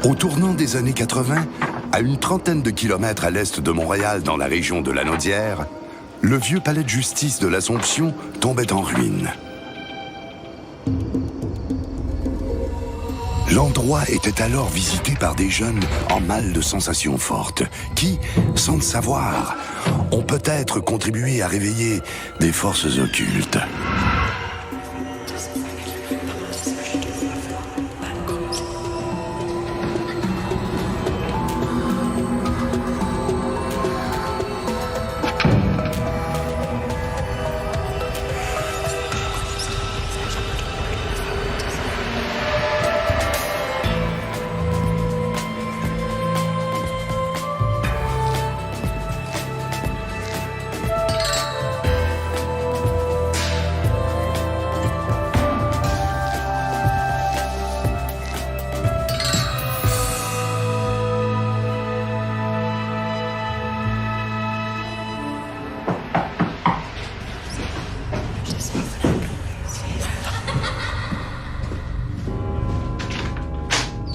Au tournant des années 80, à une trentaine de kilomètres à l'est de Montréal, dans la région de Lanaudière, le vieux palais de justice de l'Assomption tombait en ruine. L'endroit était alors visité par des jeunes en mal de sensations fortes qui, sans le savoir, ont peut-être contribué à réveiller des forces occultes.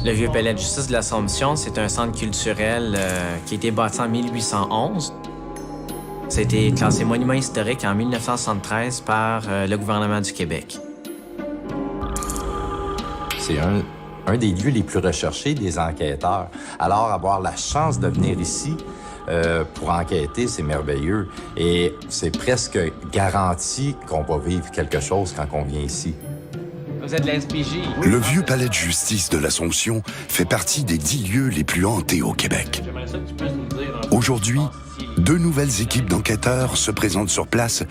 Le vieux palais de justice de l'Assomption, c'est un centre culturel qui a été bâti en 1811. Ça a été classé monument historique en 1973 par le gouvernement du Québec. C'est un des lieux les plus recherchés des enquêteurs. Alors, avoir la chance de venir ici pour enquêter, c'est merveilleux. Et c'est presque garanti qu'on va vivre quelque chose quand on vient ici. Vous êtes de la SPJ? Le vieux palais de justice de l'Assomption fait partie des 10 lieux les plus hantés au Québec. Aujourd'hui, 2 nouvelles équipes d'enquêteurs se présentent sur place,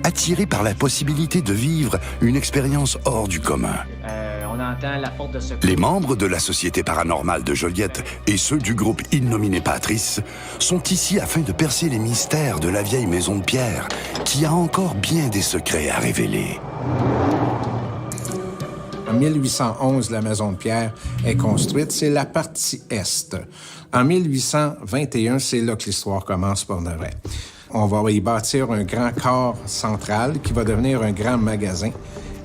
attirées par la possibilité de vivre une expérience hors du commun. On entend la porte de secours. Les membres de la Société paranormale de Joliette et ceux du groupe Innominé Patrice sont ici afin de percer les mystères de la vieille maison de pierre, qui a encore bien des secrets à révéler. En 1811, la maison de pierre est construite, c'est la partie est. En 1821, c'est là que l'histoire commence pour de vrai. On va y bâtir un grand corps central qui va devenir un grand magasin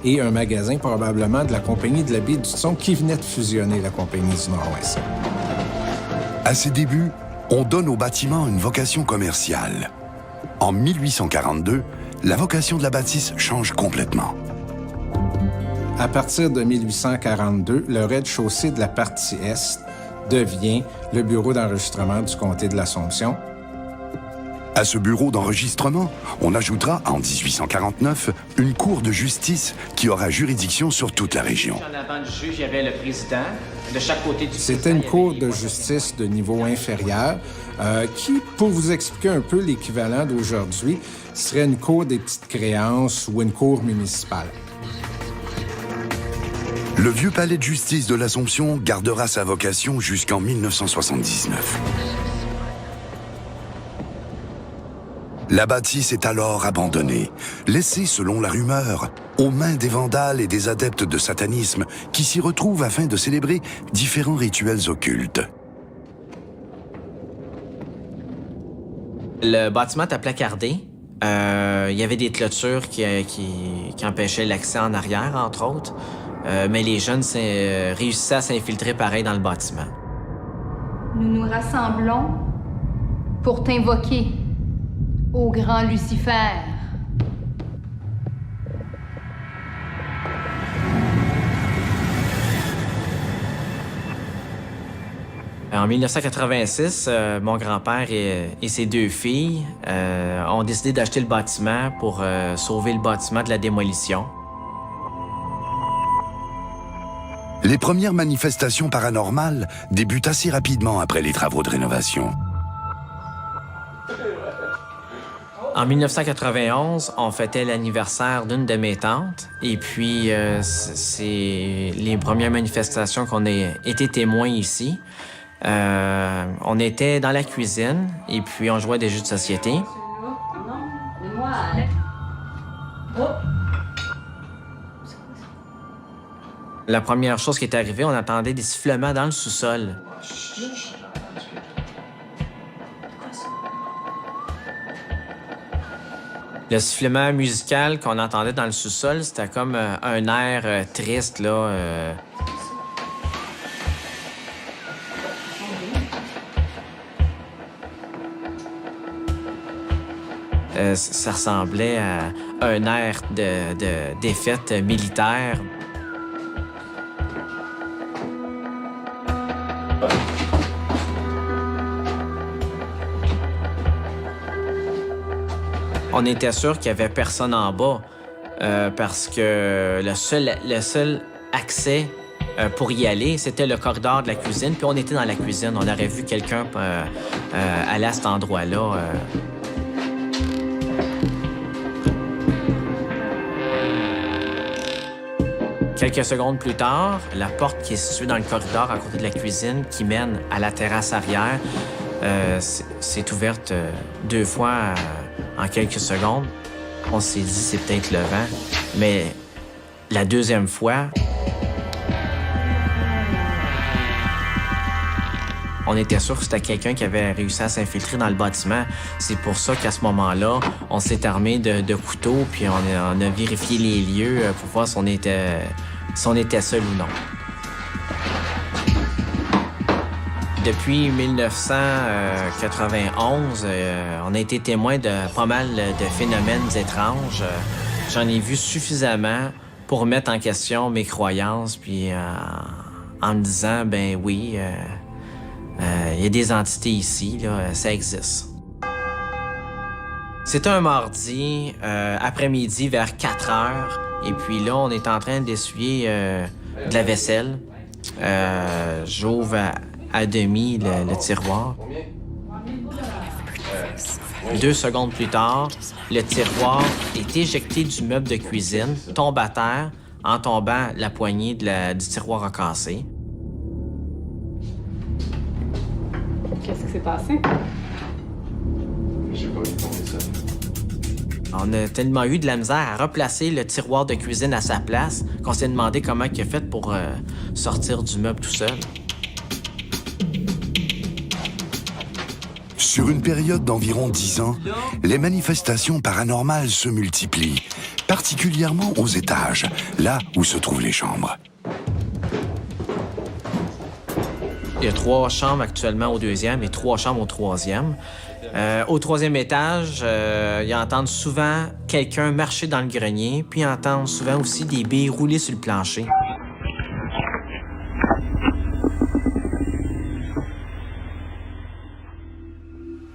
et un magasin probablement de la Compagnie de la baie du Son qui venait de fusionner la Compagnie du Nord-Ouest. À ses débuts, on donne au bâtiment une vocation commerciale. En 1842, la vocation de la bâtisse change complètement. À partir de 1842, le rez-de-chaussée de la partie est devient le bureau d'enregistrement du comté de l'Assomption. À ce bureau d'enregistrement, on ajoutera en 1849 une cour de justice qui aura juridiction sur toute la région. En avant du juge, il y avait le président. De chaque côté du C'était une cour de justice de niveau inférieur qui, pour vous expliquer un peu l'équivalent d'aujourd'hui, serait une cour des petites créances ou une cour municipale. Le vieux palais de justice de l'Assomption gardera sa vocation jusqu'en 1979. La bâtisse est alors abandonnée, laissée, selon la rumeur, aux mains des vandales et des adeptes de satanisme qui s'y retrouvent afin de célébrer différents rituels occultes. Le bâtiment était placardé. Il y avait des clôtures qui empêchaient l'accès en arrière, entre autres. Mais les jeunes réussissaient à s'infiltrer pareil dans le bâtiment. Nous nous rassemblons pour t'invoquer, ô grand Lucifer. En 1986, mon grand-père et ses 2 filles ont décidé d'acheter le bâtiment pour sauver le bâtiment de la démolition. Les premières manifestations paranormales débutent assez rapidement après les travaux de rénovation. En 1991, on fêtait l'anniversaire d'une de mes tantes. Et puis, c'est les premières manifestations qu'on a été témoins ici. On était dans la cuisine et puis on jouait à des jeux de société. La première chose qui est arrivée, on entendait des sifflements dans le sous-sol. Le sifflement musical qu'on entendait dans le sous-sol, c'était comme un air triste, là. Ça ressemblait à un air de défaite militaire. On était sûr qu'il n'y avait personne en bas parce que le seul accès pour y aller, c'était le corridor de la cuisine. Puis on était dans la cuisine. On aurait vu quelqu'un aller à cet endroit-là. Quelques secondes plus tard, la porte qui est située dans le corridor à côté de la cuisine qui mène à la terrasse arrière s'est ouverte 2 fois en quelques secondes. On s'est dit c'est peut-être le vent, mais la 2e fois, on était sûr que c'était quelqu'un qui avait réussi à s'infiltrer dans le bâtiment. C'est pour ça qu'à ce moment-là, on s'est armé de couteaux, puis on a vérifié les lieux pour voir si on était seul ou non. Depuis 1991, on a été témoin de pas mal de phénomènes étranges. J'en ai vu suffisamment pour mettre en question mes croyances, puis en me disant, ben oui, il y a des entités ici, là, ça existe. C'était un mardi, après-midi, vers 4 heures, et puis là, on est en train d'essuyer de la vaisselle. J'ouvre à demi le tiroir. 2 secondes plus tard, le tiroir est éjecté du meuble de cuisine, tombe à terre, en tombant la poignée du tiroir a cassé. Qu'est-ce qui s'est passé? J'ai pas vu tomber ça. On a tellement eu de la misère à replacer le tiroir de cuisine à sa place qu'on s'est demandé comment il a fait pour sortir du meuble tout seul. Sur une période d'environ 10 ans, les manifestations paranormales se multiplient, particulièrement aux étages, là où se trouvent les chambres. Il y a 3 chambres actuellement au 2e et 3 chambres au 3e. Au 3e étage, ils entendent souvent quelqu'un marcher dans le grenier, puis ils entendent souvent aussi des billes rouler sur le plancher.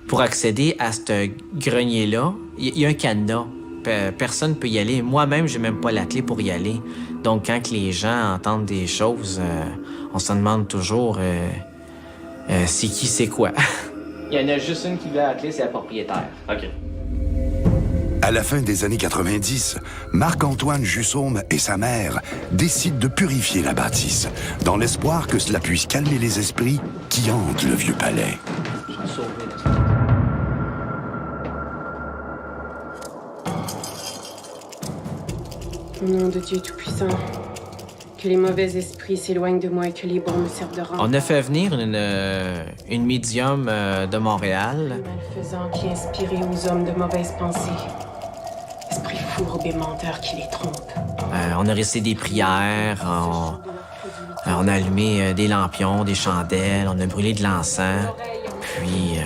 Pour accéder à ce grenier-là, il y a un cadenas. Personne ne peut y aller. Moi-même, j'ai même pas la clé pour y aller. Donc, quand les gens entendent des choses, on se demande toujours c'est qui, c'est quoi. Il y en a juste une qui veut la clé, c'est la propriétaire. OK. À la fin des années 90, Marc-Antoine Jussaume et sa mère décident de purifier la bâtisse, dans l'espoir que cela puisse calmer les esprits qui hantent le vieux palais. Au nom de Dieu Tout-Puissant, que les mauvais esprits s'éloignent de moi et que les bons me servent de rempart. On a fait venir une médium de Montréal. Malfaisant qui inspirait aux hommes de mauvaises pensées. Esprit fourbe et menteur qui les trompe. On a récité des prières, on a allumé des lampions, des chandelles, on a brûlé de l'encens. Puis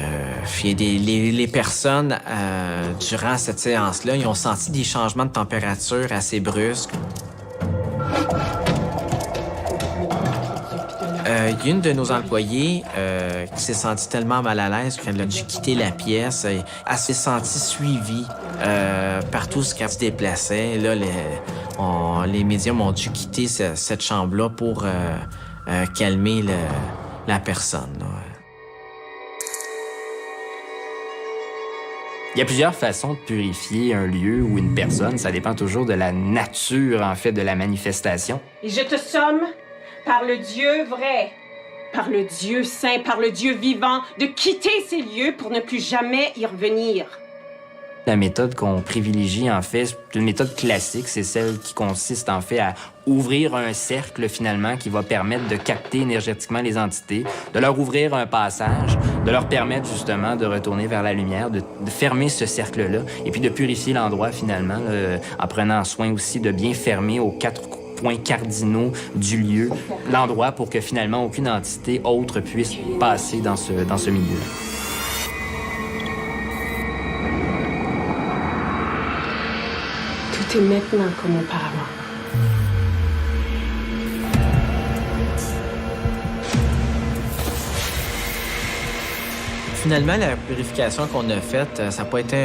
les personnes, durant cette séance-là, ils ont senti des changements de température assez brusques. Il y a une de nos employées qui s'est sentie tellement mal à l'aise qu'elle a dû quitter la pièce. Elle s'est sentie suivie par tout ce qui se déplaçait. Là, les médiums ont dû quitter cette chambre-là pour calmer la personne. Là. Il y a plusieurs façons de purifier un lieu ou une personne. Ça dépend toujours de la nature, en fait, de la manifestation. Et je te somme, par le Dieu vrai, par le Dieu saint, par le Dieu vivant, de quitter ces lieux pour ne plus jamais y revenir. La méthode qu'on privilégie, en fait, c'est une méthode classique. C'est celle qui consiste, en fait, à ouvrir un cercle, finalement, qui va permettre de capter énergétiquement les entités, de leur ouvrir un passage, de leur permettre, justement, de retourner vers la lumière, de fermer ce cercle-là, et puis de purifier l'endroit, finalement, en prenant soin aussi de bien fermer aux 4 points cardinaux du lieu, l'endroit pour que, finalement, aucune entité autre puisse passer dans ce milieu. Tout est maintenant comme auparavant. Finalement, la purification qu'on a faite, ça n'a pas été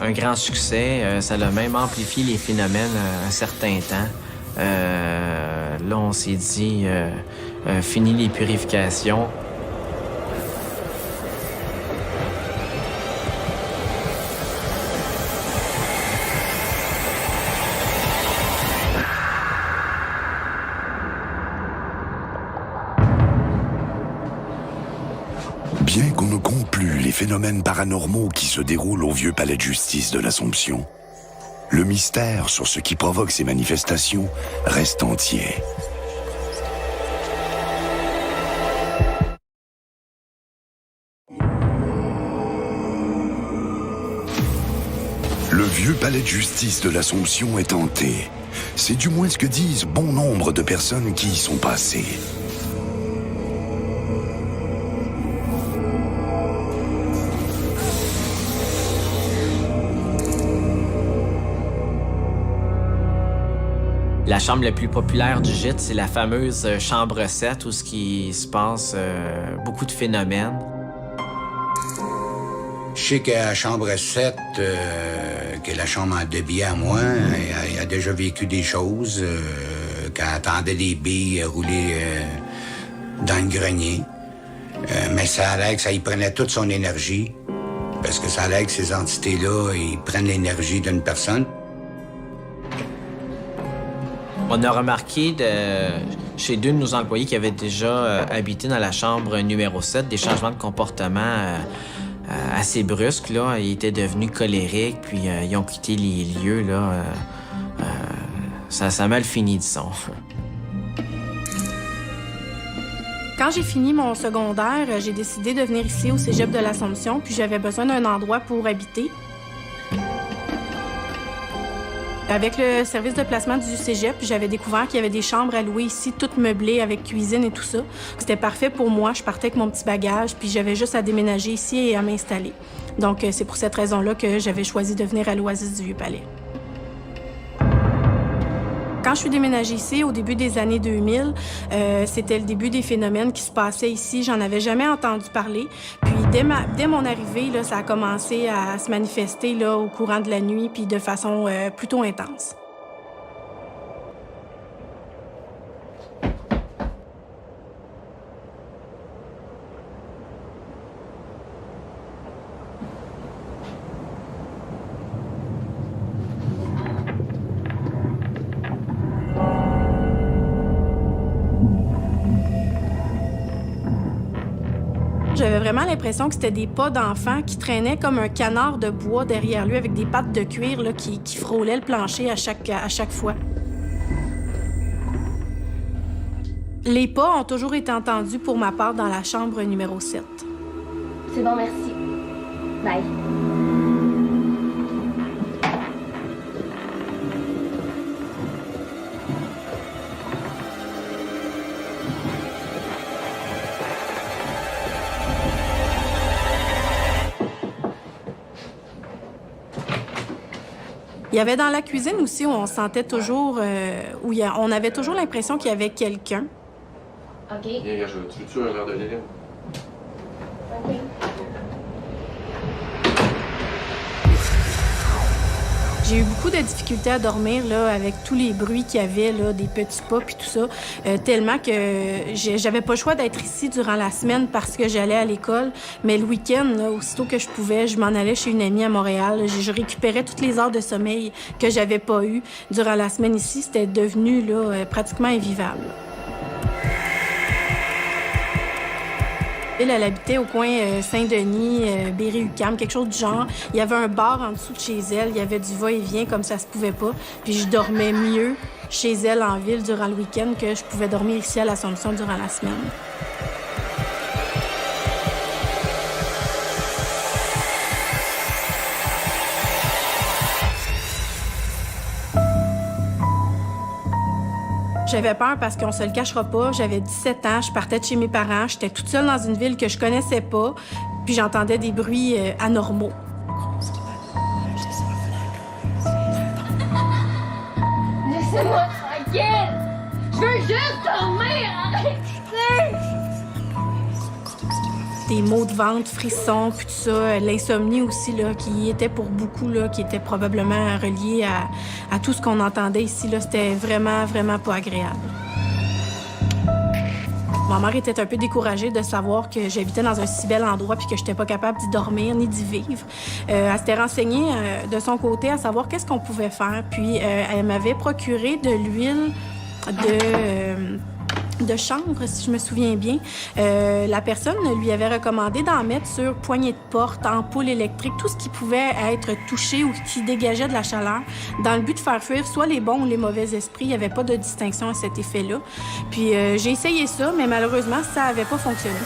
un grand succès. Ça a même amplifié les phénomènes un certain temps. Là, on s'est dit, fini les purifications. Bien qu'on ne compte plus les phénomènes paranormaux qui se déroulent au vieux palais de justice de l'Assomption, le mystère sur ce qui provoque ces manifestations reste entier. Le vieux palais de justice de l'Assomption est hanté. C'est du moins ce que disent bon nombre de personnes qui y sont passées. La chambre la plus populaire du gîte, c'est la fameuse chambre 7 où il se passe beaucoup de phénomènes. Je sais qu'à la chambre 7, qui est la chambre de billet à moi, elle a déjà vécu des choses, qu'elle attendait des billes rouler dans le grenier. Mais ça a l'air que ça y prenait toute son énergie, parce que ça a l'air que ces entités-là, ils prennent l'énergie d'une personne. On a remarqué chez deux de nos employés qui avaient déjà habité dans la chambre numéro 7 des changements de comportement assez brusques. Là. Ils étaient devenus colériques, puis ils ont quitté les lieux. Là, ça a mal fini, disons. Quand j'ai fini mon secondaire, j'ai décidé de venir ici au cégep de l'Assomption, puis j'avais besoin d'un endroit pour habiter. Avec le service de placement du cégep, j'avais découvert qu'il y avait des chambres à louer ici, toutes meublées avec cuisine et tout ça. C'était parfait pour moi. Je partais avec mon petit bagage, puis j'avais juste à déménager ici et à m'installer. Donc, c'est pour cette raison-là que j'avais choisi de venir à l'Oasis du Vieux-Palais. Quand je suis déménagée ici, au début des années 2000, c'était le début des phénomènes qui se passaient ici. J'en avais jamais entendu parler. Puis dès mon arrivée, là, ça a commencé à se manifester là, au courant de la nuit, puis de façon plutôt intense. J'avais vraiment l'impression que c'était des pas d'enfant qui traînaient comme un canard de bois derrière lui avec des pattes de cuir là, qui frôlaient le plancher à chaque fois. Les pas ont toujours été entendus pour ma part dans la chambre numéro 7. C'est bon, merci. Bye. Il y avait dans la cuisine aussi où on sentait toujours, on avait toujours l'impression qu'il y avait quelqu'un. OK. Viens, regarde, tu veux-tu un verre de lait? OK. J'ai eu beaucoup de difficultés à dormir là, avec tous les bruits qu'il y avait, là, des petits pas puis tout ça, tellement que j'avais pas le choix d'être ici durant la semaine parce que j'allais à l'école. Mais le week-end, là, aussitôt que je pouvais, je m'en allais chez une amie à Montréal. Je récupérais toutes les heures de sommeil que j'avais pas eues durant la semaine ici. C'était devenu là, pratiquement invivable. Elle habitait au coin Saint-Denis, Berry-UQAM, quelque chose du genre. Il y avait un bar en dessous de chez elle. Il y avait du va-et-vient comme ça se pouvait pas. Puis je dormais mieux chez elle en ville durant le week-end que je pouvais dormir ici à l'Assomption durant la semaine. J'avais peur parce qu'on se le cachera pas. J'avais 17 ans, je partais de chez mes parents. J'étais toute seule dans une ville que je connaissais pas. Puis j'entendais des bruits anormaux. m'inquiète! Je veux juste dormir! Arrêtez! Des maux de ventre, frissons, puis tout ça, l'insomnie aussi, là, qui était pour beaucoup, là, qui était probablement relié à tout ce qu'on entendait ici, là. C'était vraiment, vraiment pas agréable. Ma mère était un peu découragée de savoir que j'habitais dans un si bel endroit puis que j'étais pas capable d'y dormir ni d'y vivre. Elle s'était renseignée de son côté à savoir qu'est-ce qu'on pouvait faire. Puis elle m'avait procuré de l'huile de chanvre, si je me souviens bien. La personne lui avait recommandé d'en mettre sur poignées de porte, ampoules électriques, tout ce qui pouvait être touché ou qui dégageait de la chaleur, dans le but de faire fuir soit les bons ou les mauvais esprits. Il n'y avait pas de distinction à cet effet-là. Puis j'ai essayé ça, mais malheureusement, ça n'avait pas fonctionné.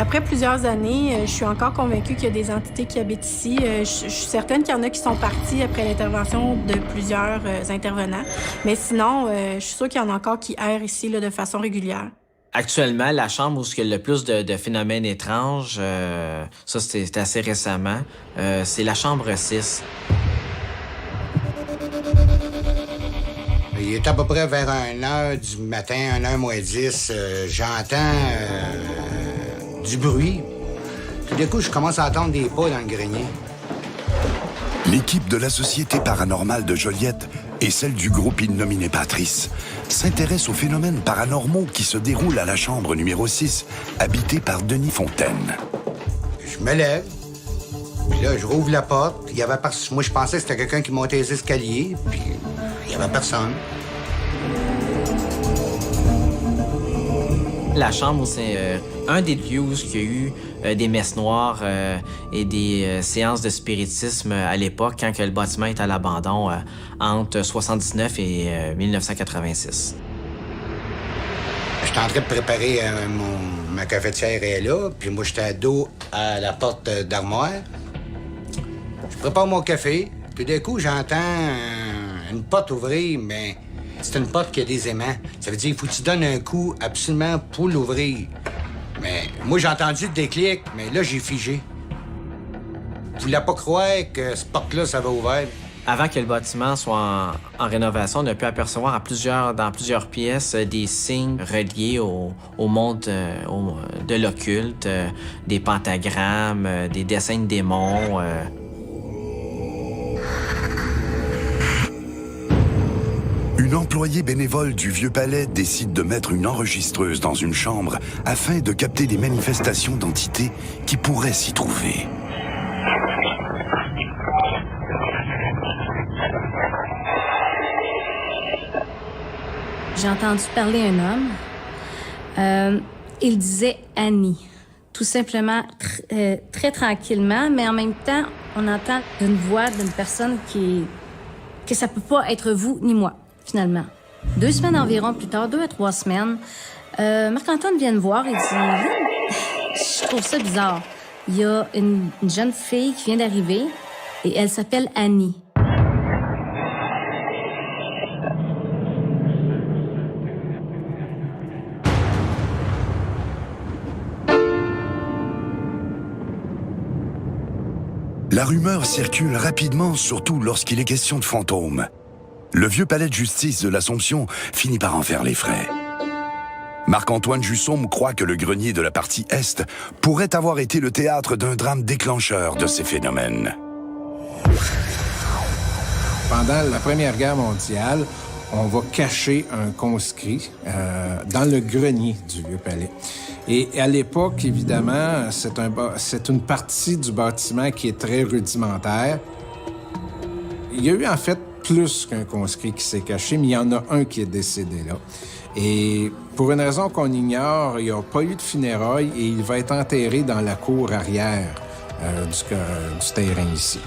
Après plusieurs années, je suis encore convaincue qu'il y a des entités qui habitent ici. Je suis certaine qu'il y en a qui sont partis après l'intervention de plusieurs intervenants. Mais sinon, je suis sûre qu'il y en a encore qui errent ici là, de façon régulière. Actuellement, la chambre où il y a le plus de phénomènes étranges, ça c'était assez récemment, c'est la chambre 6. Il est à peu près vers 1h du matin, 1h moins 10. J'entends du bruit. Tout d'un coup, je commence à entendre des pas dans le grenier. L'équipe de la Société paranormale de Joliette et celle du groupe Innominé Patrice s'intéresse aux phénomènes paranormaux qui se déroulent à la chambre numéro 6, habitée par Denis Fontaine. Je me lève, puis là, je rouvre la porte. Il y avait moi, je pensais que c'était quelqu'un qui montait les escaliers, puis il y avait personne. La chambre, c'est un des lieux où il y a eu des messes noires et des séances de spiritisme à l'époque, quand que le bâtiment est à l'abandon, entre 1979 et 1986. J'étais en train de préparer ma cafetière est là, puis moi, j'étais à dos à la porte d'armoire. Je prépare mon café, puis d'un coup, j'entends une porte ouvrir, mais c'est une porte qui a des aimants. Ça veut dire qu'il faut que tu donnes un coup absolument pour l'ouvrir. Mais moi, j'ai entendu le déclic, mais là, j'ai figé. Je voulais pas croire que cette porte-là, ça va ouvert. Avant que le bâtiment soit en rénovation, on a pu apercevoir dans plusieurs pièces des signes reliés au monde de l'occulte, des pentagrammes, des dessins de démons. Une employée bénévole du Vieux Palais décide de mettre une enregistreuse dans une chambre afin de capter les manifestations d'entités qui pourraient s'y trouver. J'ai entendu parler un homme. Il disait Annie. Tout simplement, très tranquillement, mais en même temps, on entend une voix d'une personne que ça peut pas être vous ni moi, finalement. 2 semaines environ plus tard, 2 à 3 semaines, Marc-Antoine vient me voir et dit « Je trouve ça bizarre. Il y a une jeune fille qui vient d'arriver et elle s'appelle Annie. » La rumeur circule rapidement, surtout lorsqu'il est question de fantômes. Le Vieux Palais de justice de l'Assomption finit par en faire les frais. Marc-Antoine Jussaume croit que le grenier de la partie Est pourrait avoir été le théâtre d'un drame déclencheur de ces phénomènes. Pendant la Première Guerre mondiale, on va cacher un conscrit dans le grenier du Vieux Palais. Et à l'époque, évidemment, c'est une partie du bâtiment qui est très rudimentaire. Il y a eu en fait plus qu'un conscrit qui s'est caché, mais il y en a un qui est décédé là. Et pour une raison qu'on ignore, il n'y a pas eu de funérailles et il va être enterré dans la cour arrière du terrain ici.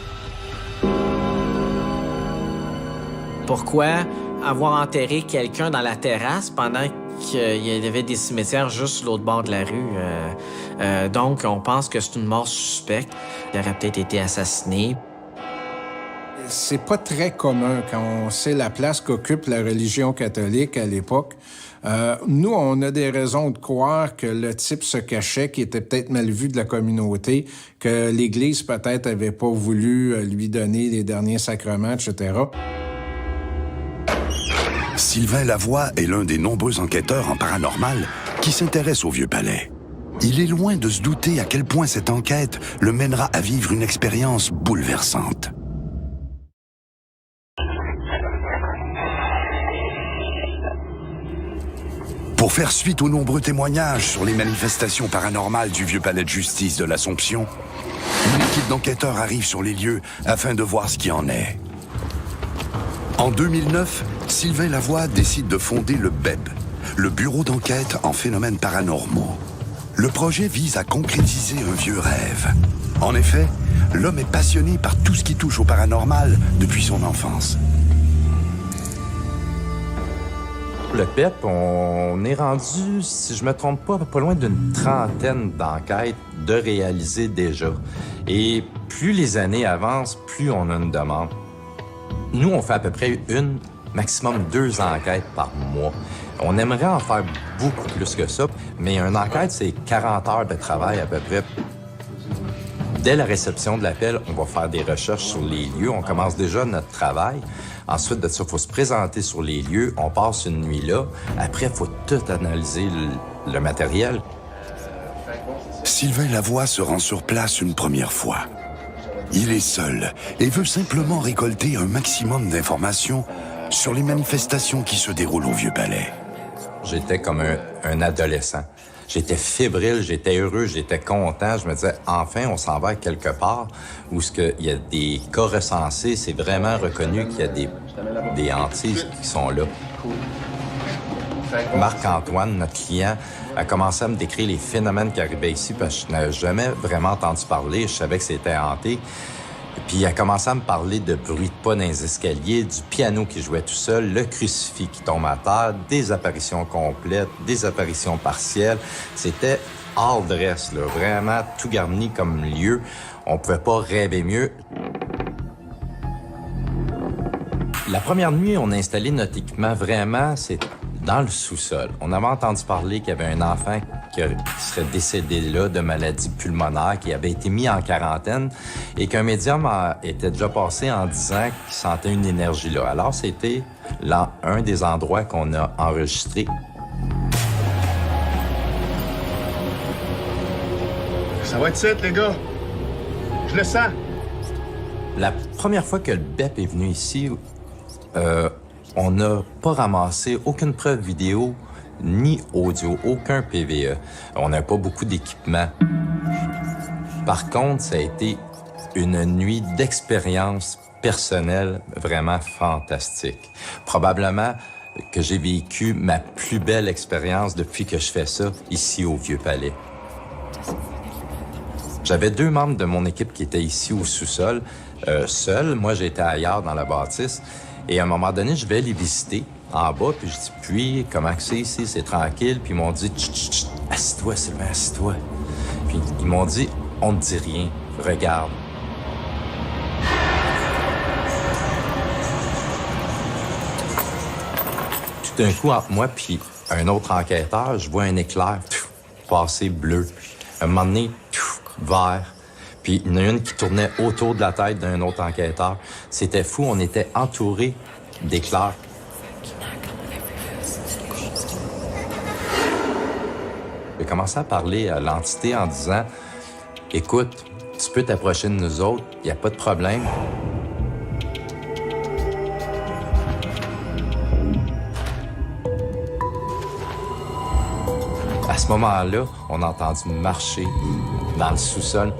Pourquoi avoir enterré quelqu'un dans la terrasse pendant qu'il y avait des cimetières juste sur l'autre bord de la rue? Donc, on pense que c'est une mort suspecte. Il aurait peut-être été assassiné. C'est pas très commun quand on sait la place qu'occupe la religion catholique à l'époque. Nous, on a des raisons de croire que le type se cachait, qui était peut-être mal vu de la communauté, que l'Église peut-être avait pas voulu lui donner les derniers sacrements, etc. Sylvain Lavoie est l'un des nombreux enquêteurs en paranormal qui s'intéressent au Vieux-Palais. Il est loin de se douter à quel point cette enquête le mènera à vivre une expérience bouleversante. Pour faire suite aux nombreux témoignages sur les manifestations paranormales du Vieux-Palais de justice de l'Assomption, une équipe d'enquêteurs arrive sur les lieux afin de voir ce qui en est. En 2009, Sylvain Lavoie décide de fonder le BEP, le Bureau d'enquête en phénomènes paranormaux. Le projet vise à concrétiser un vieux rêve. En effet, l'homme est passionné par tout ce qui touche au paranormal depuis son enfance. Le PEP, on est rendu, si je me trompe pas loin d'une trentaine d'enquêtes de réaliser déjà. Et plus les années avancent, plus on a une demande. Nous, on fait à peu près maximum 2 enquêtes par mois. On aimerait en faire beaucoup plus que ça, mais une enquête, c'est 40 heures de travail à peu près. Dès la réception de l'appel, on va faire des recherches sur les lieux. On commence déjà notre travail. Ensuite de ça, il faut se présenter sur les lieux. On passe une nuit là. Après, il faut tout analyser le matériel. Sylvain Lavoie se rend sur place une première fois. Il est seul et veut simplement récolter un maximum d'informations sur les manifestations qui se déroulent au Vieux-Palais. J'étais comme un adolescent. J'étais fébrile, j'étais heureux, j'étais content. Je me disais, enfin, on s'en va quelque part où il y a des cas recensés. C'est vraiment reconnu qu'il y a des hantises qui sont là. Marc-Antoine, notre client, a commencé à me décrire les phénomènes qui arrivaient ici parce que je n'avais jamais vraiment entendu parler. Je savais que c'était hanté. Puis il a commencé à me parler de bruit de pas dans les escaliers, du piano qui jouait tout seul, le crucifix qui tombe à terre, des apparitions complètes, des apparitions partielles. C'était all dress, là, vraiment tout garni comme lieu. On pouvait pas rêver mieux. La première nuit, on a installé notre équipement vraiment, c'est dans le sous-sol. On avait entendu parler qu'il y avait un enfant qui serait décédé là de maladie pulmonaire, qui avait été mis en quarantaine et qu'un médium était déjà passé en disant qu'il sentait une énergie là. Alors, c'était là un des endroits qu'on a enregistré. Ça va être ça, les gars. Je le sens. La première fois que le BEP est venu ici, on n'a pas ramassé aucune preuve vidéo ni audio, aucun PVE. On n'a pas beaucoup d'équipement. Par contre, ça a été une nuit d'expérience personnelle vraiment fantastique. Probablement que j'ai vécu ma plus belle expérience depuis que je fais ça ici au Vieux-Palais. J'avais 2 membres de mon équipe qui étaient ici au sous-sol, seuls. Moi, j'étais ailleurs dans la bâtisse. Et à un moment donné, je vais les visiter en bas, puis je dis, puis, comment que c'est ici? C'est tranquille. Puis ils m'ont dit, chut, assis-toi, Sylvain, assis-toi. Puis ils m'ont dit, on ne dit rien, regarde. Tout d'un coup, entre moi puis un autre enquêteur, je vois un éclair passer bleu. Un moment donné, vert. Puis il y en a une qui tournait autour de la tête d'un autre enquêteur. C'était fou, on était entourés d'éclairs. J'ai commencé à parler à l'entité en disant, « Écoute, tu peux t'approcher de nous autres, il n'y a pas de problème. » À ce moment-là, on a entendu marcher dans le sous-sol.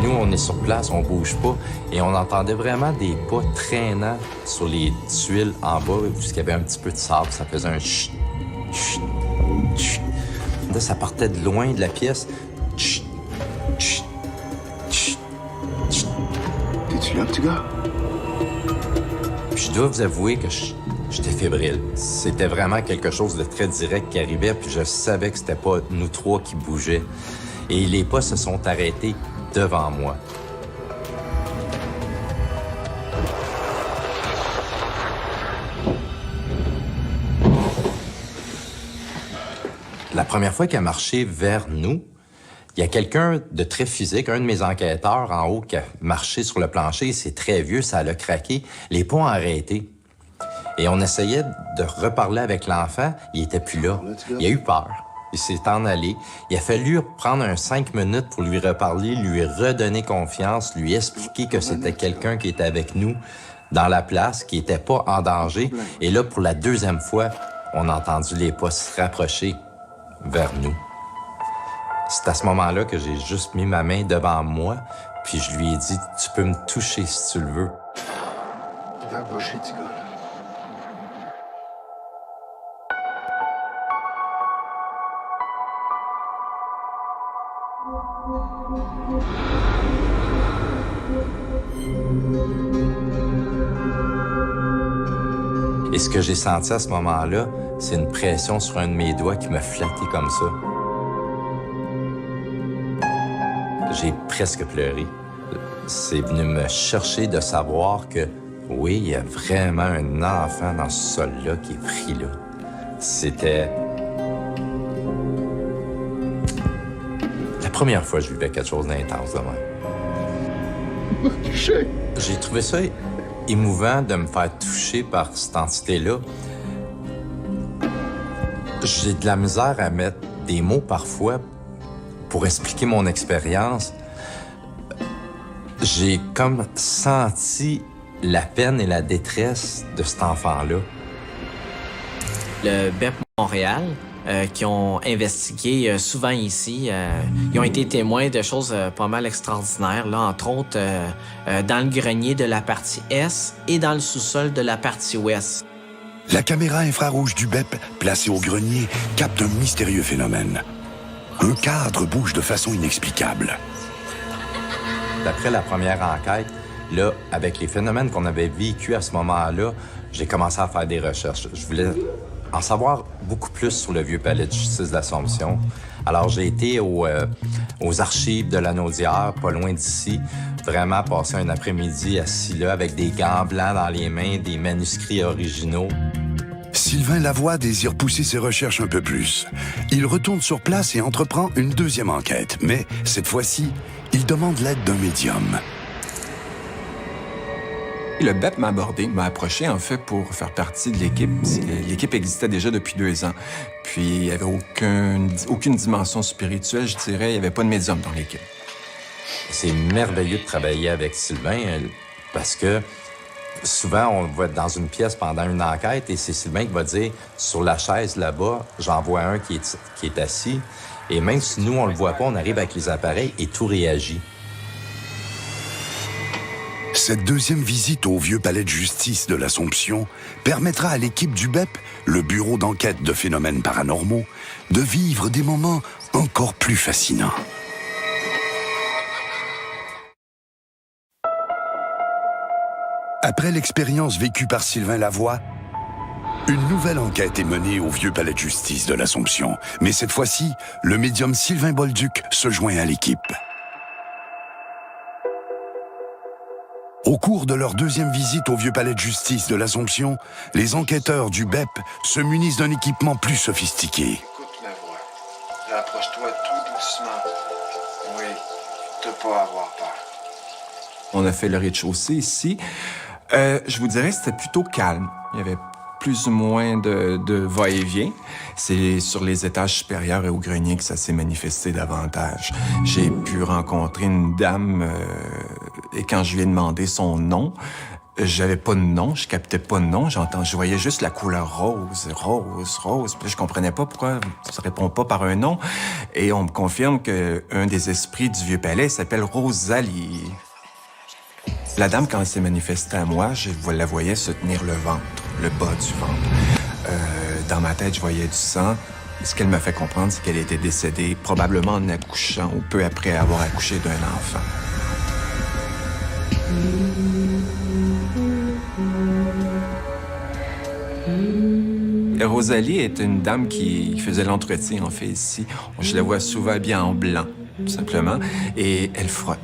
Nous, on est sur place, on bouge pas, et on entendait vraiment des pas traînants sur les tuiles en bas, puisqu'il y avait un petit peu de sable, ça faisait un chut, chut, chut. Là, ça partait de loin de la pièce. Chut, chut, chut, chut. T'es-tu là, petit gars? Puis je dois vous avouer que j'étais fébrile. C'était vraiment quelque chose de très direct qui arrivait, puis je savais que c'était pas nous 3 qui bougeaient. Et les pas se sont arrêtés devant moi. La première fois qu'elle a marché vers nous, il y a quelqu'un de très physique, un de mes enquêteurs en haut, qui a marché sur le plancher. C'est très vieux, ça l'a craqué. Les pas ont arrêté. Et on essayait de reparler avec l'enfant. Il était plus là. Il a eu peur. Il s'est en allé. Il a fallu prendre 5 minutes pour lui reparler, lui redonner confiance, lui expliquer que c'était quelqu'un qui était avec nous dans la place, qui était pas en danger. Et là, pour la deuxième fois, on a entendu les pas se rapprocher vers nous. C'est à ce moment-là que j'ai juste mis ma main devant moi, puis je lui ai dit « Tu peux me toucher si tu le veux. » T'es approché, petit gars. Et ce que j'ai senti à ce moment-là, c'est une pression sur un de mes doigts qui me flattait comme ça. J'ai presque pleuré. C'est venu me chercher de savoir que, oui, il y a vraiment un enfant dans ce sol-là qui est pris là. C'était la première fois que je vivais quelque chose d'intense de même. J'ai trouvé ça émouvant de me faire toucher par cette entité-là. J'ai de la misère à mettre des mots parfois pour expliquer mon expérience. J'ai comme senti la peine et la détresse de cet enfant-là. Le BEP Montréal, qui ont investigué souvent ici, ils ont été témoins de choses pas mal extraordinaires, là, entre autres dans le grenier de la partie Est et dans le sous-sol de la partie Ouest. La caméra infrarouge du BEP, placée au grenier, capte un mystérieux phénomène. Un cadre bouge de façon inexplicable. D'après la première enquête, là, avec les phénomènes qu'on avait vécus à ce moment-là, j'ai commencé à faire des recherches. Je voulais en savoir beaucoup plus sur le vieux palais de justice de l'Assomption. Alors, j'ai été aux archives de la Naudière, pas loin d'ici, vraiment passer un après-midi assis là avec des gants blancs dans les mains, des manuscrits originaux. Sylvain Lavoie désire pousser ses recherches un peu plus. Il retourne sur place et entreprend une deuxième enquête. Mais, cette fois-ci, il demande l'aide d'un médium. Le BEP m'a abordé, m'a approché en fait pour faire partie de l'équipe. L'équipe existait déjà depuis 2 ans. Puis il n'y avait aucune dimension spirituelle, je dirais. Il n'y avait pas de médium dans l'équipe. C'est merveilleux de travailler avec Sylvain parce que souvent, on va être dans une pièce pendant une enquête et c'est Sylvain qui va dire « Sur la chaise là-bas, j'en vois un qui est assis. » Et même si nous, on le voit pas, on arrive avec les appareils et tout réagit. Cette deuxième visite au vieux palais de justice de l'Assomption permettra à l'équipe du BEP, le bureau d'enquête de phénomènes paranormaux, de vivre des moments encore plus fascinants. Après l'expérience vécue par Sylvain Lavoie, une nouvelle enquête est menée au vieux palais de justice de l'Assomption. Mais cette fois-ci, le médium Sylvain Bolduc se joint à l'équipe. Au cours de leur deuxième visite au vieux palais de justice de l'Assomption, les enquêteurs du BEP se munissent d'un équipement plus sophistiqué. Écoute ma voix. Rapproche-toi tout doucement. Oui, t'as pas à avoir peur. On a fait le rez-de-chaussée ici. Je vous dirais que c'était plutôt calme. Il y avait plus ou moins de va-et-vient. C'est sur les étages supérieurs et au grenier que ça s'est manifesté davantage. J'ai pu rencontrer une dame et quand je lui ai demandé son nom, j'avais pas de nom, je captais pas de nom, je voyais juste la couleur rose. Puis je comprenais pas pourquoi ça répond pas par un nom. Et on me confirme qu'un des esprits du vieux palais s'appelle Rosalie. La dame, quand elle s'est manifestée à moi, je la voyais se tenir le ventre, le bas du ventre. Dans ma tête, je voyais du sang. Ce qu'elle m'a fait comprendre, c'est qu'elle était décédée, probablement en accouchant ou peu après avoir accouché d'un enfant. Rosalie est une dame qui faisait l'entretien, en fait, ici. Je la vois souvent bien en blanc, tout simplement, et elle frotte.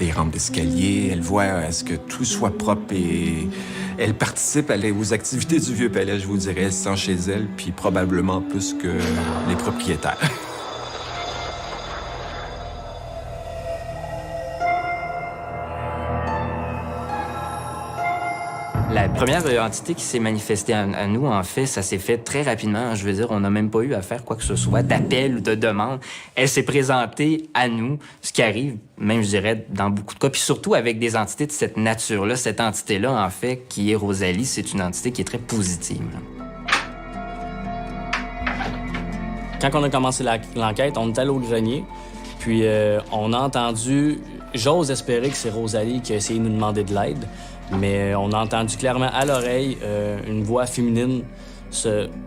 les rampes d'escalier, elle voit à ce que tout soit propre et elle participe aux activités du Vieux Palais, je vous dirais. Elle se sent chez elle, puis probablement plus que les propriétaires. La première entité qui s'est manifestée à nous, en fait, ça s'est fait très rapidement. Je veux dire, on n'a même pas eu à faire quoi que ce soit d'appel ou de demande. Elle s'est présentée à nous, ce qui arrive, même, je dirais, dans beaucoup de cas, puis surtout avec des entités de cette nature-là. Cette entité-là, en fait, qui est Rosalie, c'est une entité qui est très positive. Quand on a commencé l'enquête, on est allé au grenier, puis on a entendu... J'ose espérer que c'est Rosalie qui a essayé de nous demander de l'aide, mais on a entendu clairement à l'oreille une voix féminine,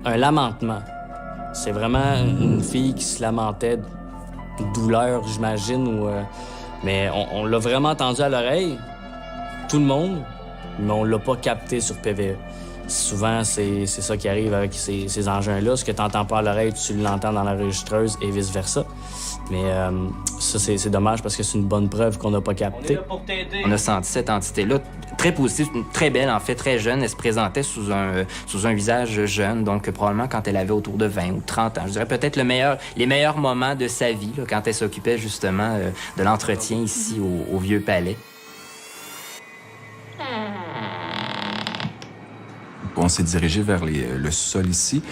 un lamentement. C'est vraiment une fille qui se lamentait de douleur, j'imagine, mais on l'a vraiment entendu à l'oreille, tout le monde, mais on l'a pas capté sur PVE. Souvent, c'est ça qui arrive avec ces engins-là. Ce que tu n'entends pas à l'oreille, tu l'entends dans l'enregistreuse et vice-versa. Mais ça, c'est dommage parce que c'est une bonne preuve qu'on n'a pas capté. On a senti cette entité-là très positive, très belle, en fait, très jeune. Elle se présentait sous un visage jeune, donc probablement quand elle avait autour de 20 ou 30 ans. Je dirais peut-être les meilleurs moments de sa vie, là, quand elle s'occupait justement de l'entretien ici au Vieux Palais. On s'est dirigé vers le sol ici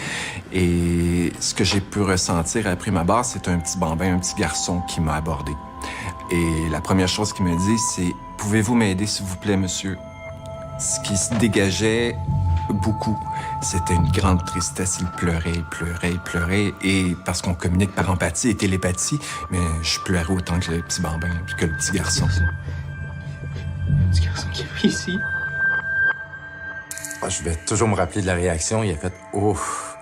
et ce que j'ai pu ressentir à prime abord, c'est un petit bambin, un petit garçon qui m'a abordé. Et la première chose qu'il me dit, c'est « Pouvez-vous m'aider, s'il vous plaît, monsieur? » Ce qui se dégageait beaucoup, c'était une grande tristesse. Il pleurait. Et parce qu'on communique par empathie et télépathie, mais je pleurais autant que le petit bambin, que le petit garçon. Un petit garçon qui vit ici. Je vais toujours me rappeler de la réaction. Il a fait « Ouf! »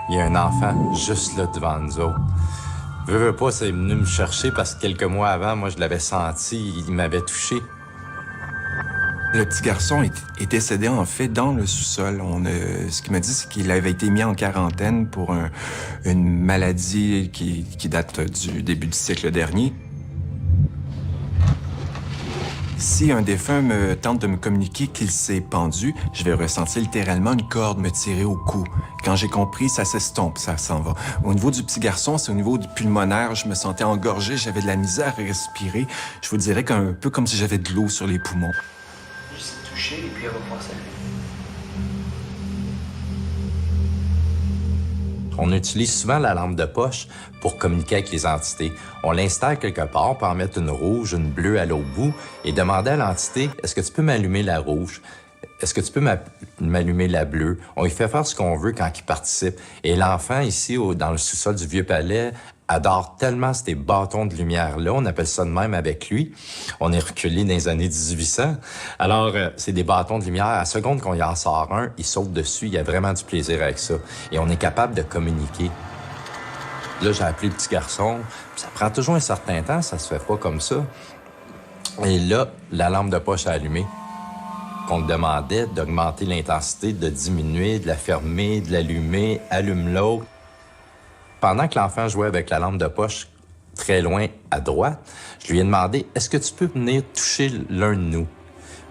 Il y a un enfant juste là devant nous autres. Veux pas, c'est venu me chercher parce que quelques mois avant, moi, je l'avais senti, il m'avait touché. Le petit garçon est décédé, en fait, dans le sous-sol. Ce qu'il m'a dit, c'est qu'il avait été mis en quarantaine pour une maladie qui date du début du siècle dernier. Si un défunt me tente de me communiquer qu'il s'est pendu, je vais ressentir littéralement une corde me tirer au cou. Quand j'ai compris, ça s'estompe, ça s'en va. Au niveau du petit garçon, c'est au niveau du pulmonaire, je me sentais engorgé, j'avais de la misère à respirer. Je vous dirais qu'un peu comme si j'avais de l'eau sur les poumons. Juste toucher et puis elle va passer. On utilise souvent la lampe de poche pour communiquer avec les entités. On l'installe quelque part, on peut en mettre une rouge, une bleue à l'autre bout et demander à l'entité « Est-ce que tu peux m'allumer la rouge? Est-ce que tu peux m'allumer la bleue? » On lui fait faire ce qu'on veut quand il participe. Et l'enfant ici, dans le sous-sol du Vieux Palais, adore tellement ces bâtons de lumière-là. On appelle ça de même avec lui. On est reculé dans les années 1800. Alors, c'est des bâtons de lumière. À la seconde qu'on y en sort un, il saute dessus. Il a vraiment du plaisir avec ça. Et on est capable de communiquer. Là, j'ai appelé le petit garçon. Ça prend toujours un certain temps. Ça se fait pas comme ça. Et là, la lampe de poche a allumé. On le demandait d'augmenter l'intensité, de diminuer, de la fermer, de l'allumer, allume l'autre. Pendant que l'enfant jouait avec la lampe de poche très loin à droite, je lui ai demandé « Est-ce que tu peux venir toucher l'un de nous? »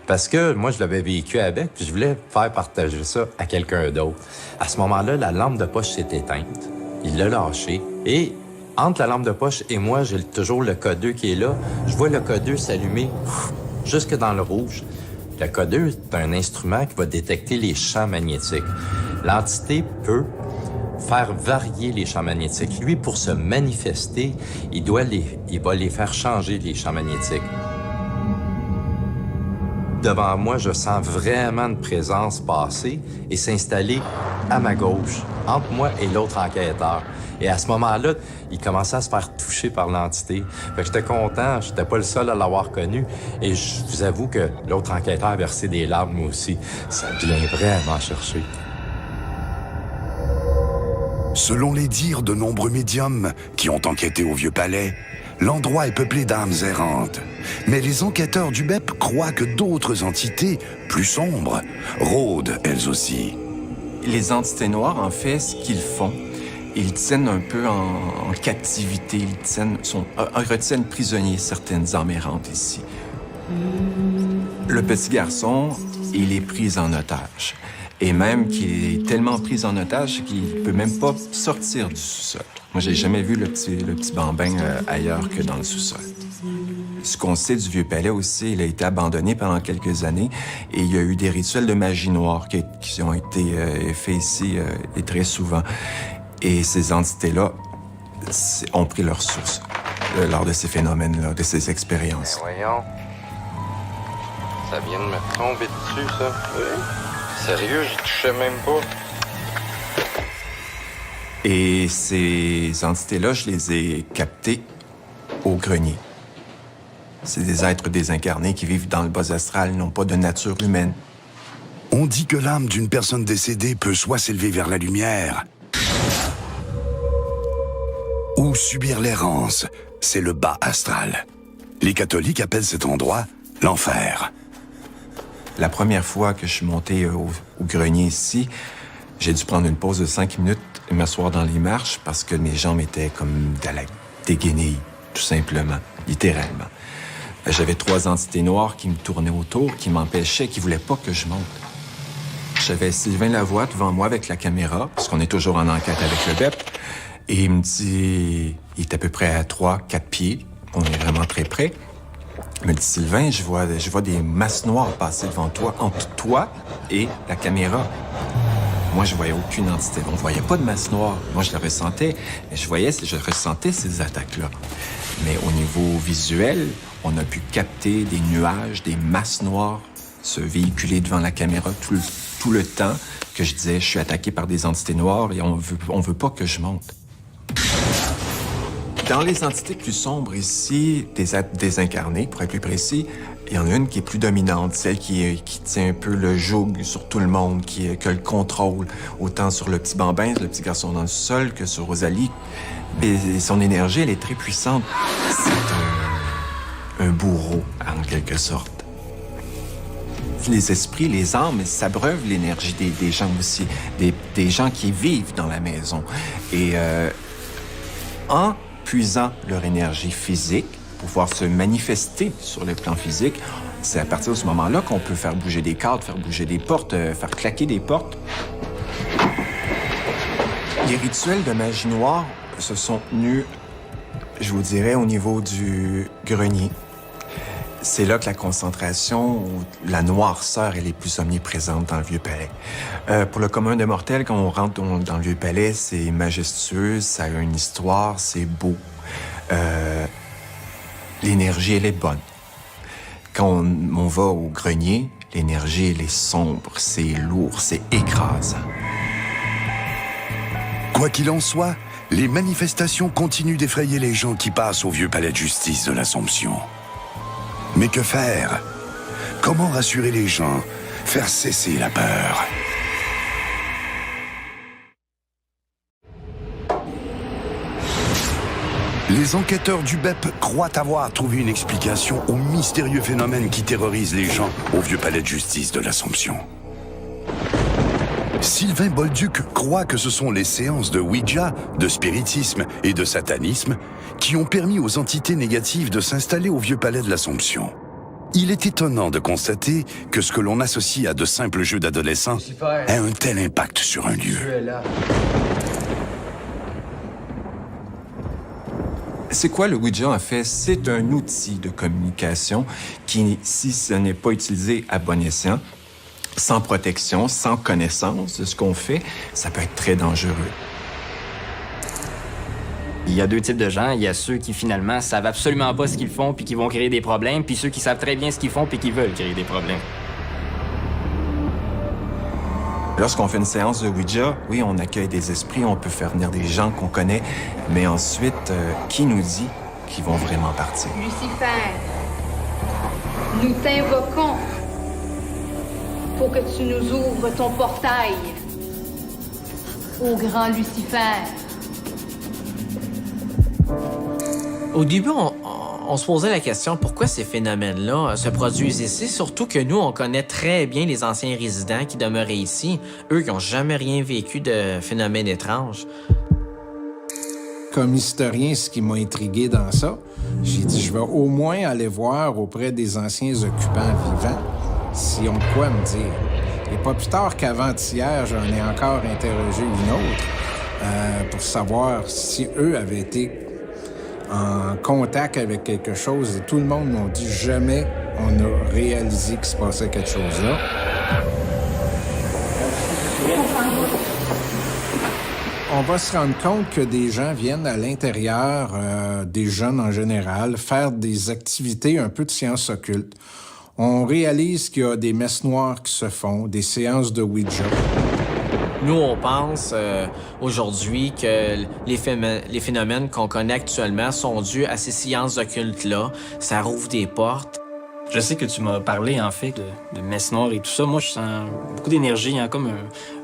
Parce que moi, je l'avais vécu avec, puis je voulais faire partager ça à quelqu'un d'autre. À ce moment-là, la lampe de poche s'est éteinte. Il l'a lâchée. Et entre la lampe de poche et moi, j'ai toujours le codeur qui est là. Je vois le codeur s'allumer jusque dans le rouge. Le codeur, c'est un instrument qui va détecter les champs magnétiques. L'entité peut faire varier les champs magnétiques. Lui, pour se manifester, il va les faire changer, les champs magnétiques. Devant moi, je sens vraiment une présence passer et s'installer à ma gauche, entre moi et l'autre enquêteur. Et à ce moment-là, il commençait à se faire toucher par l'entité. Fait que j'étais content, j'étais pas le seul à l'avoir connu. Et je vous avoue que l'autre enquêteur a versé des larmes, moi aussi. Ça vient vraiment chercher. Selon les dires de nombreux médiums qui ont enquêté au Vieux Palais, l'endroit est peuplé d'âmes errantes. Mais les enquêteurs du BEP croient que d'autres entités, plus sombres, rôdent elles aussi. Les entités noires, en fait, ce qu'ils font, ils tiennent un peu en captivité, retiennent prisonniers certaines âmes errantes ici. Le petit garçon, il est pris en otage. Et même qu'il est tellement pris en otage qu'il ne peut même pas sortir du sous-sol. Moi, j'ai jamais vu le petit bambin ailleurs que dans le sous-sol. Ce qu'on sait du Vieux-Palais aussi, il a été abandonné pendant quelques années et il y a eu des rituels de magie noire qui ont été faits ici et très souvent. Et ces entités-là ont pris leur source lors de ces phénomènes-là, de ces expériences. Ben voyons. Ça vient de me tomber dessus, ça. Sérieux, j'y touchais même pas. Et ces entités-là, je les ai captées au grenier. C'est des êtres désincarnés qui vivent dans le bas astral, non pas de nature humaine. On dit que l'âme d'une personne décédée peut soit s'élever vers la lumière ou subir l'errance, c'est le bas astral. Les catholiques appellent cet endroit l'enfer. La première fois que je suis monté au grenier ici, j'ai dû prendre une pause de 5 minutes et m'asseoir dans les marches parce que mes jambes étaient comme des guenilles, tout simplement, littéralement. J'avais 3 entités noires qui me tournaient autour, qui m'empêchaient, qui voulaient pas que je monte. J'avais Sylvain Lavoie devant moi avec la caméra, parce qu'on est toujours en enquête avec le BEP, et il me dit, il est à peu près à 3-4 pieds, on est vraiment très près. Il me dit, Sylvain, je vois des masses noires passer devant toi, entre toi et la caméra. Moi, je voyais aucune entité. On voyait pas de masse noire. Moi, je le ressentais, mais je ressentais ces attaques-là. Mais au niveau visuel, on a pu capter des nuages, des masses noires se véhiculer devant la caméra tout le temps que je disais, je suis attaqué par des entités noires et on veut pas que je monte. Dans les entités plus sombres ici, des êtres désincarnés, pour être plus précis, il y en a une qui est plus dominante, celle qui tient un peu le joug sur tout le monde, qui a le contrôle, autant sur le petit bambin, le petit garçon dans le sol, que sur Rosalie. Et son énergie, elle est très puissante. C'est un bourreau, en quelque sorte. Les esprits, les âmes, s'abreuvent l'énergie des gens aussi, des gens qui vivent dans la maison. Et en puisant leur énergie physique pour pouvoir se manifester sur le plan physique, c'est à partir de ce moment-là qu'on peut faire bouger des cadres, faire bouger des portes, faire claquer des portes. Les rituels de magie noire se sont tenus, je vous dirais, au niveau du grenier. C'est là que la concentration, la noirceur, elle est plus omniprésente dans le Vieux-Palais. Pour le commun des mortels, quand on rentre dans le Vieux-Palais, c'est majestueux, ça a une histoire, c'est beau. L'énergie, elle est bonne. Quand on va au grenier, l'énergie, elle est sombre, c'est lourd, c'est écrasant. Quoi qu'il en soit, les manifestations continuent d'effrayer les gens qui passent au vieux palais de justice de l'Assomption. Mais que faire? Comment rassurer les gens? Faire cesser la peur? Les enquêteurs du BEP croient avoir trouvé une explication au mystérieux phénomène qui terrorise les gens au vieux palais de justice de l'Assomption. Sylvain Bolduc croit que ce sont les séances de Ouija, de spiritisme et de satanisme qui ont permis aux entités négatives de s'installer au vieux palais de l'Assomption. Il est étonnant de constater que ce que l'on associe à de simples jeux d'adolescents a un tel impact sur un lieu. C'est quoi le Ouija, en fait? C'est un outil de communication qui, si ce n'est pas utilisé à bon escient, sans protection, sans connaissance de ce qu'on fait, ça peut être très dangereux. Il y a 2 types de gens. Il y a ceux qui, finalement, savent absolument pas ce qu'ils font puis qui vont créer des problèmes, puis ceux qui savent très bien ce qu'ils font puis qui veulent créer des problèmes. Lorsqu'on fait une séance de Ouija, oui, on accueille des esprits, on peut faire venir des gens qu'on connaît, mais ensuite, qui nous dit qu'ils vont vraiment partir? Lucifer, nous t'invoquons pour que tu nous ouvres ton portail au grand Lucifer. Au début, on se posait la question pourquoi ces phénomènes-là se produisent ici, surtout que nous, on connaît très bien les anciens résidents qui demeuraient ici, eux qui n'ont jamais rien vécu de phénomènes étranges. comme historien, ce qui m'a intrigué dans ça, j'ai dit, je vais au moins aller voir auprès des anciens occupants vivants s'ils ont de quoi me dire. Et pas plus tard qu'avant-hier, j'en ai encore interrogé une autre pour savoir si eux avaient été en contact avec quelque chose. Et tout le monde m'a dit jamais on a réalisé qu'il se passait quelque chose là. On va se rendre compte que des gens viennent à l'intérieur, des jeunes en général, faire des activités un peu de sciences occultes. On réalise qu'il y a des messes noires qui se font, des séances de Ouija. Nous, on pense aujourd'hui que les phénomènes qu'on connaît actuellement sont dus à ces sciences occultes-là. Ça rouvre des portes. Je sais que tu m'as parlé, en fait, de messes noires et tout ça. Moi, je sens beaucoup d'énergie, hein, comme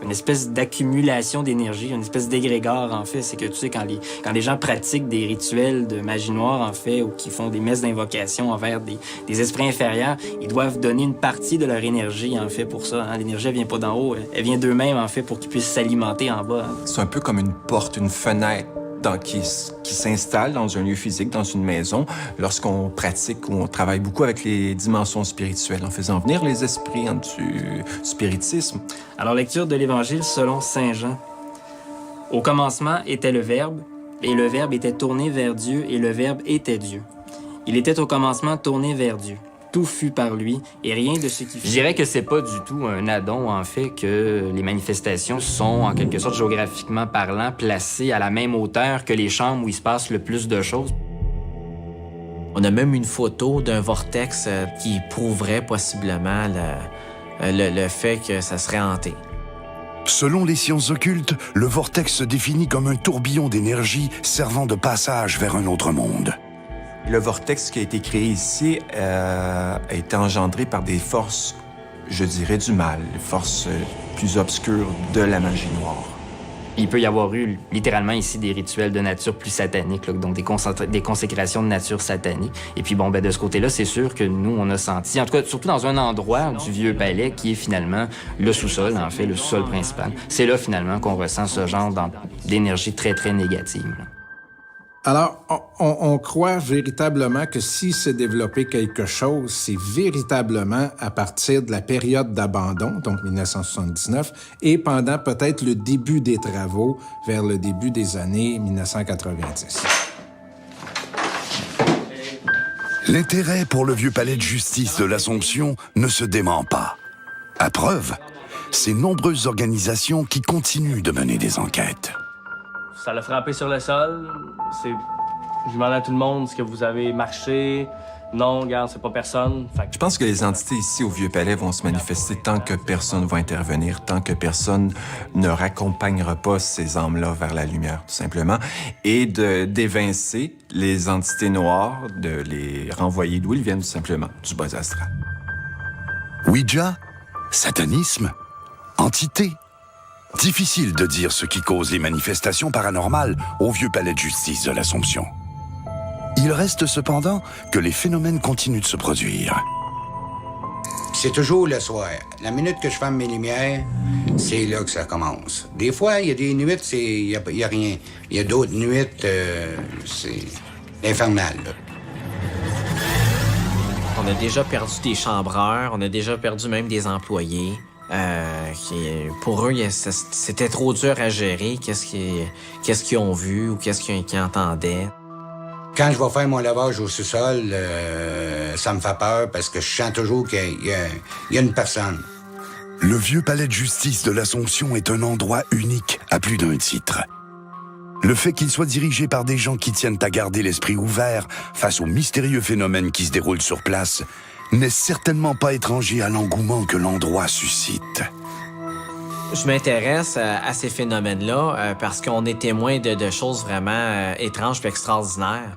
une espèce d'accumulation d'énergie, une espèce d'égrégore, en fait. C'est que, tu sais, quand les gens pratiquent des rituels de magie noire, en fait, ou qui font des messes d'invocation envers des esprits inférieurs, ils doivent donner une partie de leur énergie, en fait, pour ça. Hein. L'énergie, elle vient pas d'en haut, elle vient d'eux-mêmes, en fait, pour qu'ils puissent s'alimenter en bas. Hein. C'est un peu comme une porte, une fenêtre qui s'installe dans un lieu physique, dans une maison, lorsqu'on pratique ou on travaille beaucoup avec les dimensions spirituelles, en faisant venir les esprits du spiritisme. Alors, lecture de l'Évangile selon Saint Jean. Au commencement était le Verbe, et le Verbe était tourné vers Dieu, et le Verbe était Dieu. Il était au commencement tourné vers Dieu. Tout fut par lui, et rien de ce qui fut. Je dirais que c'est pas du tout un addon, en fait, que les manifestations sont, en quelque sorte, géographiquement parlant, placées à la même hauteur que les chambres où il se passe le plus de choses. On a même une photo d'un vortex qui prouverait possiblement le fait que ça serait hanté. Selon les sciences occultes, le vortex se définit comme un tourbillon d'énergie servant de passage vers un autre monde. Le vortex qui a été créé ici a été engendré par des forces, je dirais, du mal, les forces plus obscures de la magie noire. Il peut y avoir eu littéralement ici des rituels de nature plus satanique, là, donc des consécrations de nature satanique. Et puis bon, de ce côté-là, c'est sûr que nous, on a senti, en tout cas, surtout dans un endroit du vieux palais qui est finalement le sous-sol, en fait, le sous-sol principal. C'est là finalement qu'on ressent ce genre d'énergie très, très négative. Là. Alors, on croit véritablement que si s'est développé quelque chose, c'est véritablement à partir de la période d'abandon, donc 1979, et pendant peut-être le début des travaux, vers le début des années 1990. L'intérêt pour le vieux palais de justice de l'Assomption ne se dément pas. À preuve, ces nombreuses organisations qui continuent de mener des enquêtes. Ça l'a frappé sur le sol. Je demande à tout le monde, est-ce que vous avez marché? Non, regarde, c'est pas personne. Je pense que les entités ici au Vieux-Palais vont se manifester tant que personne va intervenir, tant que personne ne raccompagnera pas ces âmes-là vers la lumière, tout simplement, et d'évincer les entités noires, de les renvoyer d'où ils viennent, tout simplement, du bas astral. Ouija? Satanisme? Entité? Difficile de dire ce qui cause les manifestations paranormales au vieux palais de justice de l'Assomption. Il reste cependant que les phénomènes continuent de se produire. C'est toujours le soir. La minute que je ferme mes lumières, c'est là que ça commence. Des fois, il y a des nuits, il y a rien. Il y a d'autres nuits, c'est infernal. Là. On a déjà perdu des chambreurs, on a déjà perdu même des employés. Pour eux, c'était trop dur à gérer. Qu'est-ce qu'ils ont vu ou qu'est-ce qu'ils entendaient. Quand je vais faire mon lavage au sous-sol, ça me fait peur parce que je sens toujours qu'il y a une personne. Le vieux palais de justice de l'Assomption est un endroit unique à plus d'un titre. Le fait qu'il soit dirigé par des gens qui tiennent à garder l'esprit ouvert face aux mystérieux phénomènes qui se déroulent sur place n'est certainement pas étranger à l'engouement que l'endroit suscite. Je m'intéresse à ces phénomènes-là parce qu'on est témoin de choses vraiment étranges et extraordinaires.